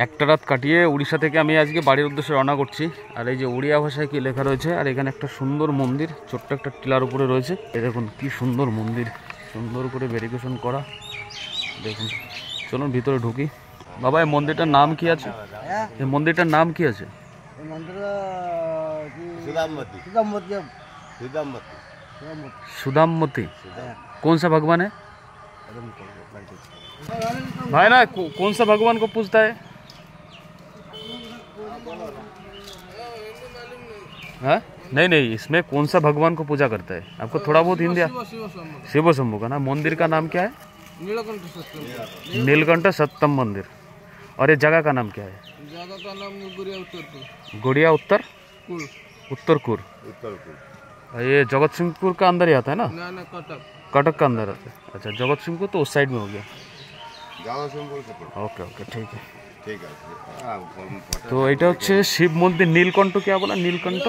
একটা রাত কাটিয়ে উড়িষ্যা থেকে আমি আজকে বাড়ির উদ্দেশ্যে রওনা করছি। আর এই যে উড়িয়া ভাষায় কি লেখা রয়েছে, আর এখানে একটা সুন্দর মন্দির ছোট্ট একটা টিলার উপরে রয়েছে। এই দেখুন কি সুন্দর মন্দির, সুন্দর করে ভেরিফিকেশন করা। দেখুন, চলুন ভিতরে ঢুকি। বাবা, এই মন্দিরটার নাম কি আছে? এই মন্দিরটার নাম কি আছে? सुदामती। कौन सा भगवान है भाई? ना कौन सा भगवान को पूजता है? हाँ नहीं नहीं, इसमें कौन सा भगवान को पूजा करता है? आपको थोड़ा बहुत हिंदी? शिव शंभू का ना। मंदिर का नाम क्या है? नीलकंठ सत्तम मंदिर। और ये जगह का नाम क्या है? जगह का नाम गुड़िया उत्तरपुर। ये जगत सिंहपुर का अंदर ही आता है ना? ना कटक का अंदर आता है। अच्छा, जगत सिंहपुर तो उस साइड में हो गया। ओके ओके, ठीक है। तो এটা হচ্ছে শিব মন্দির। নীলকণ্ঠ क्या बोला? নীলকণ্ঠ।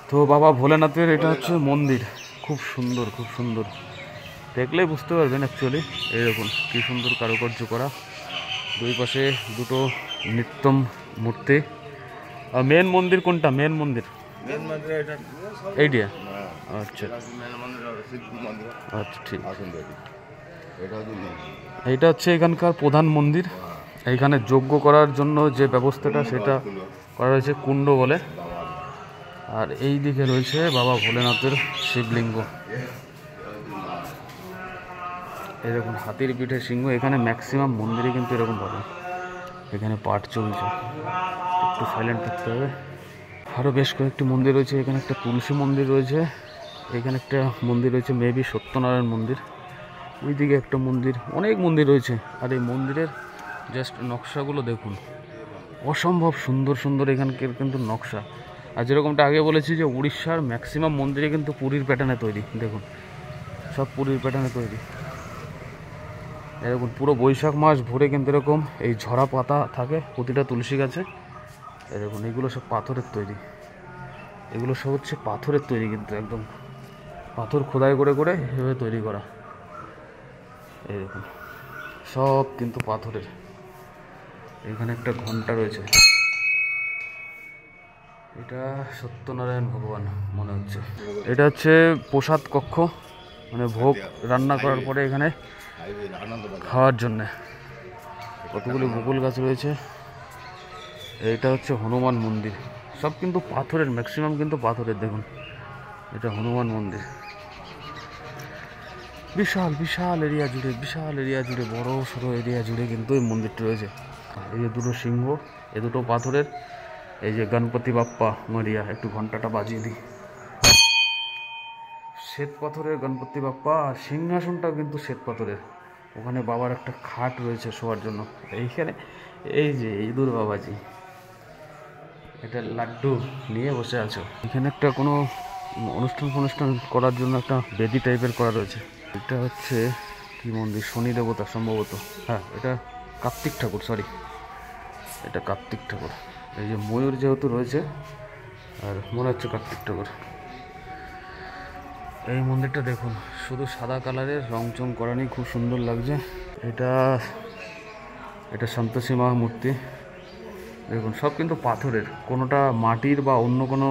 তো বাবা ভোলেনাথের এটা হচ্ছে মন্দির। খুব সুন্দর, খুব সুন্দর, দেখলেই বুঝতে পারবেন অ্যাকচুয়ালি। এই দেখুন কি সুন্দর কারুকার্য করা, দুই পাশে দুটো নিত্যম মূর্তি। আর মেন মন্দির কোনটা? মেন মন্দির এইটা? আচ্ছা আচ্ছা, ঠিক। এইটা হচ্ছে এখানকার প্রধান মন্দির। এইখানে যজ্ঞ করার জন্য যে ব্যবস্থাটা সেটা করা হয়েছে, কুণ্ড বলে। আর এই দিকে রয়েছে বাবা ভোলেনাথের শিবলিঙ্গ। এই দেখুন হাতির পিঠে সিংহ। এখানে ম্যাক্সিমাম মন্দিরে কিন্তু এরকম পাবে। এখানে পাঠ চলছে, একটু সাইলেন্ট থাকতে হবে। আরও বেশ কয়েকটি মন্দির রয়েছে। এখানে একটা তুলসী মন্দির রয়েছে, এখানে একটা মন্দির রয়েছে মেবি সত্যনারায়ণ মন্দির, ওইদিকে একটা মন্দির, অনেক মন্দির রয়েছে। আর এই মন্দিরের জাস্ট নকশাগুলো দেখুন, অসম্ভব সুন্দর সুন্দর এখানকার কিন্তু নকশা। আর যেরকমটা আগে বলেছি যে উড়িষ্যার ম্যাক্সিমাম মন্দিরে কিন্তু পুরীর প্যাটার্নে তৈরি। দেখুন সব পুরীর প্যাটার্নে তৈরি। এরকম পুরো বৈশাখ মাস ভরে কিন্তু এরকম এই ঝরা পাতা থাকে প্রতিটা তুলসী গাছে। এরকম এগুলো সব পাথরের তৈরি, এগুলো সব হচ্ছে পাথরের তৈরি, কিন্তু একদম পাথর খোদাই করে করে এভাবে তৈরি করা। এই দেখুন সব কিন্তু পাথরের। এখানে একটা ঘন্টা রয়েছে, এটা সত্যনারায়ণ ভগবান মনে হচ্ছে। এটা হচ্ছে প্রসাদ কক্ষ, মানে ভোগ রান্না করার পরে এখানে খাওয়ার জন্যে। কতগুলি বকুল গাছ রয়েছে। এইটা হচ্ছে হনুমান মন্দির। সব কিন্তু পাথরের, ম্যাক্সিমাম কিন্তু পাথরের। দেখুন এটা হনুমান মন্দির। বিশাল বিশাল এরিয়া জুড়ে, বিশাল এরিয়া জুড়ে, বড় সড়ো এরিয়া জুড়ে কিন্তু এই মন্দিরটা রয়েছে। এই যে দুটো সিংহ, এ দুটো পাথরের। এই যে গণপতি বাপ্পা মরিয়া, একটু ঘন্টাটা বাজিয়ে দিই। শ্বেত পাথরের গণপতি বাপ্পা। আর সিংহাসনটাও কিন্তু শ্বেত পাথরের। ওখানে বাবার একটা খাট রয়েছে শোয়ার জন্য। এইখানে এই যে ইঁদুর বাবাজি, এটা লাড্ডু নিয়ে বসে আছো। এখানে একটা কোনো অনুষ্ঠান করার জন্য একটা বেদি টাইপের করা রয়েছে। এটা হচ্ছে কি মন্দির? শনি দেবতা সম্ভবত। হ্যাঁ, এটা কার্তিক ঠাকুর, সরি, এটা কার্তিক ঠাকুর। এই যে ময়ূর যেহেতু রয়েছে, আর মনে হচ্ছে কার্তিক ঠাকুর। এই মন্দিরটা দেখুন, শুধু সাদা কালারের রং চং করা নেই, খুব সুন্দর লাগছে। এটা সন্তোষী মা মূর্তি। দেখুন সব কিন্তু পাথরের, কোনোটা মাটির বা অন্য কোনো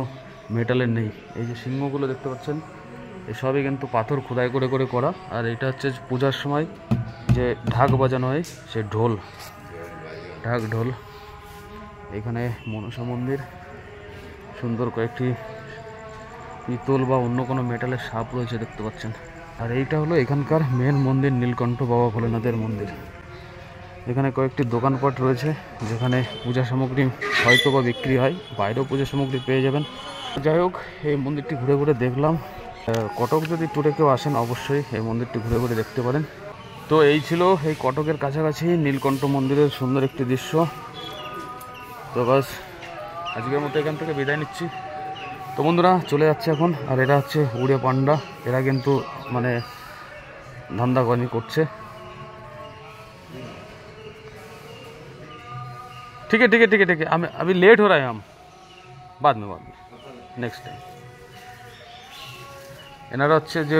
মেটালের নেই। এই যে সিংহগুলো দেখতে পাচ্ছেন, এসবই কিন্তু পাথর খোদাই করে করে করা। আর এটা হচ্ছে পূজার সময় যে ঢাক বাজানো হয়, সে ঢোল, ঢোল। এখানে মনসা মন্দির, সুন্দর কয়েকটি পিতল বা অন্য কোনো মেটালের সাপ রয়েছে দেখতে পাচ্ছেন। আর এইটা হলো এখানকার মেন মন্দির, নীলকণ্ঠ বাবা ভোলেনাথের মন্দির। এখানে কয়েকটি দোকানপাট রয়েছে যেখানে পূজা সামগ্রী হয়তো বা বিক্রি হয়, বাইরেও পূজা সামগ্রী পেয়ে যাবেন। যাই হোক, এই মন্দিরটি ঘুরে ঘুরে দেখলাম। কটক যদি ট্যুরে কেউ আসেন অবশ্যই এই মন্দিরটি ঘুরে ঘুরে দেখতে পারেন। তো এই ছিল এই কটকের কাছাকাছি নীলকণ্ঠ মন্দিরের সুন্দর একটি দৃশ্য। তো বাস আজকের মতো এখান থেকে বিদায় নিচ্ছি। তো বন্ধুরা চলে যাচ্ছে এখন। আর এরা হচ্ছে উড়ে পান্ডা, এরা কিন্তু মানে ধান্দাবাজি করছে। ठीक है ठीक है ठीक है ठीक है, अभी लेट हो रहा है, हम बाद में नेक्स्ट टाइम। এনারা হচ্ছে যে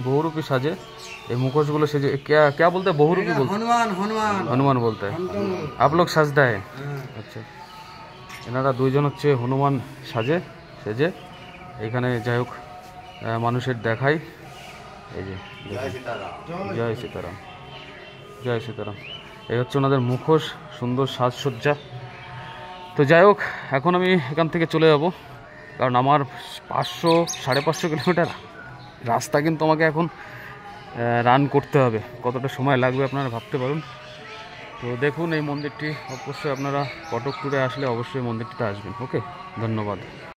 বহুরূপী সাজে ये मुखोशगुलो से क्या क्या बोलते हैं, बहुरूपी बोलते हैं, हनुमान बोलते हैं। आप लोग সাজদা है? আচ্ছা, এনারা দুইজন হচ্ছে হনুমান সেজে এখানে যাই হোক মানুষের দেখাই। এই যে জয় সীতারাম, জয় সীতারাম, এই হচ্ছে ওনাদের মুখোশ, সুন্দর সাজসজ্জা। তো যাই হোক, এখন আমি এখান থেকে চলে যাব, কারণ আমার 500-550 কিলোমিটার রাস্তা কিন্তু আমাকে এখন রান করতে হবে। কতটা সময় লাগবে আপনারা ভাবতে পারুন। তো দেখুন এই মন্দিরটি, অবশ্যই আপনারা কটক ট্যুরে আসলে অবশ্যই মন্দিরটিতে আসবেন। ওকে, ধন্যবাদ।